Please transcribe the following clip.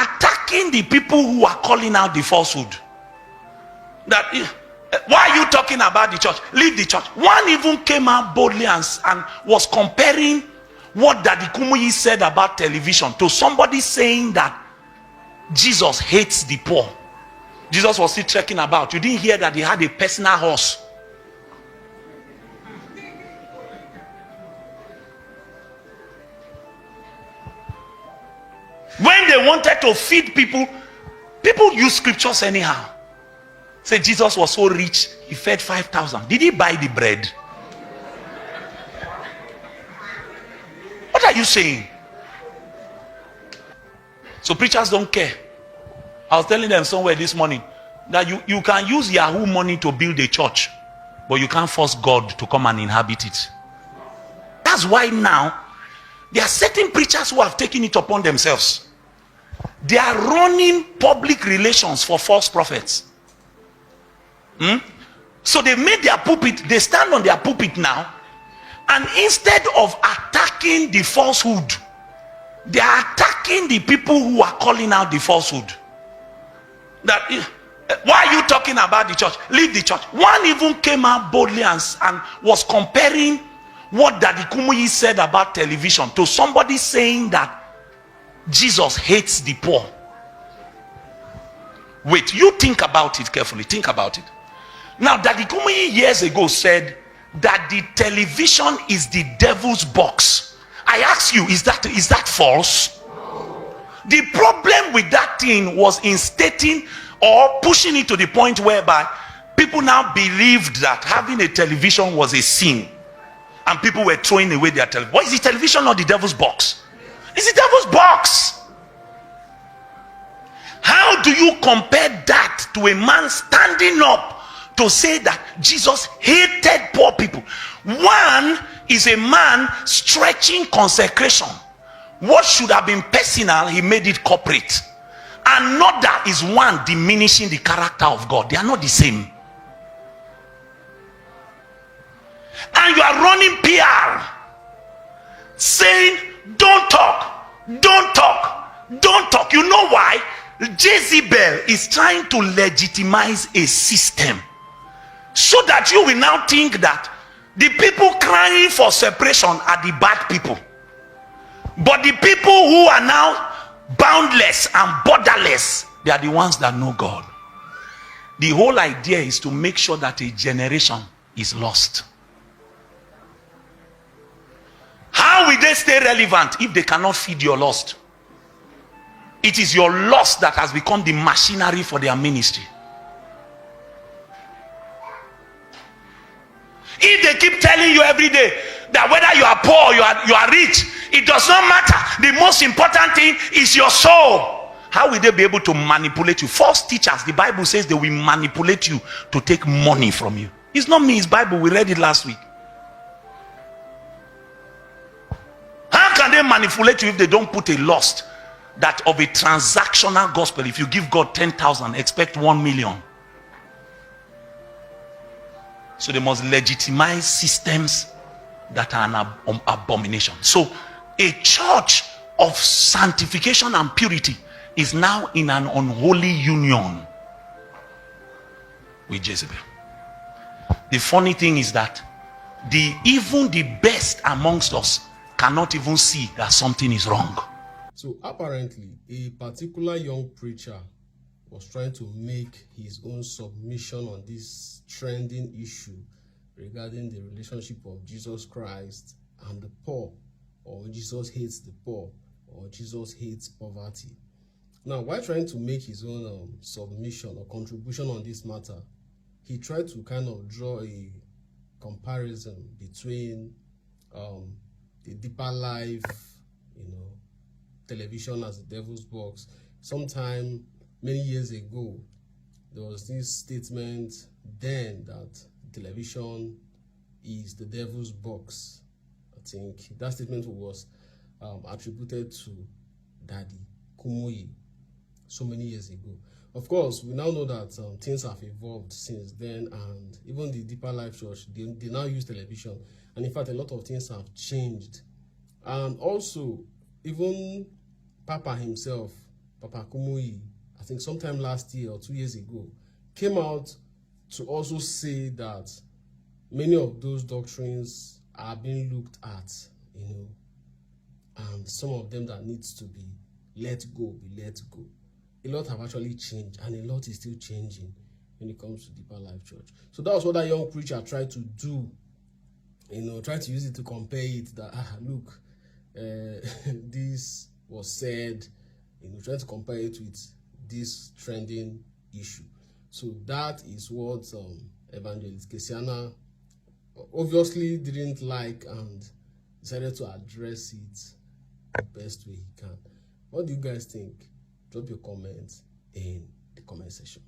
attacking the people who are calling out the falsehood. That why are you talking about the church? Leave the church. One even came out boldly and was comparing what Daddy Kumuyi said about television to somebody saying that Jesus hates the poor. Jesus was still trekking about. You didn't hear that he had a personal horse. When they wanted to feed people, people use scriptures anyhow. Say Jesus was so rich, he fed 5,000. Did he buy the bread? What are you saying? So preachers don't care. I was telling them somewhere this morning that you can use Yahoo money to build a church, but you can't force God to come and inhabit it. That's why now there are certain preachers who have taken it upon themselves. They are running public relations for false prophets. So they made their pulpit, they stand on their pulpit now, and instead of attacking the falsehood, they are attacking the people who are calling out the falsehood. That why are you talking about the church? Leave the church. One even came out boldly and was comparing what Daddy Kumuyi said about television to somebody saying that Jesus hates the poor. Wait, you think about it carefully. Think about it. Now, Daddy Kumuyi years ago said that the television is the devil's box. I ask you, is that false? The problem with that thing was instating or pushing it to the point whereby people now believed that having a television was a sin, and people were throwing away their television. What is the television or the devil's box? It's the devil's box. How do you compare that to a man standing up to say that Jesus hated poor people? One is a man stretching consecration. What should have been personal, he made it corporate. Another is one diminishing the character of God. They are not the same. And you are running PR saying don't talk, don't talk, don't talk. You know why? Jezebel is trying to legitimize a system so that you will now think that the people crying for separation are the bad people, but the people who are now boundless and borderless, they are the ones that know God. The whole idea is to make sure that a generation is lost. How will they stay relevant if they cannot feed your lost? It is your loss that has become the machinery for their ministry. If they keep telling you every day that whether you are poor or you are rich, it does not matter. The most important thing is your soul. How will they be able to manipulate you? False teachers, the Bible says they will manipulate you to take money from you. It's not me, it's Bible. We read it last week. How can they manipulate you if they don't put a lost that of a transactional gospel? If you give God 10,000, expect 1 million. So they must legitimize systems that are an abomination. So a church of sanctification and purity is now in an unholy union with Jezebel. The funny thing is that even the best amongst us cannot even see that something is wrong. So apparently a particular young preacher was trying to make his own submission on this trending issue regarding the relationship of Jesus Christ and the poor, or Jesus hates the poor, or Jesus hates poverty. Now, while trying to make his own submission or contribution on this matter, he tried to kind of draw a comparison between the deeper life, television as the devil's box. Sometime many years ago, there was this statement then that television is the devil's box. I think that statement was attributed to Daddy Kumuyi so many years ago. Of course, we now know that things have evolved since then, and even the Deeper Life Church, they now use television. And in fact, a lot of things have changed. And also, even Papa himself Papa Kumuyi, I think sometime last year or 2 years ago, came out to also say that many of those doctrines are being looked at, and some of them that needs to be let go. A lot have actually changed, and a lot is still changing when it comes to Deeper Life Church. So that was what that young preacher tried to do, try to use it to compare it that, look, this was said, trying to compare it with this trending issue. So that is what Evangelist Kesiena obviously didn't like and decided to address it the best way he can. What do you guys think? Drop your comments in the comment section.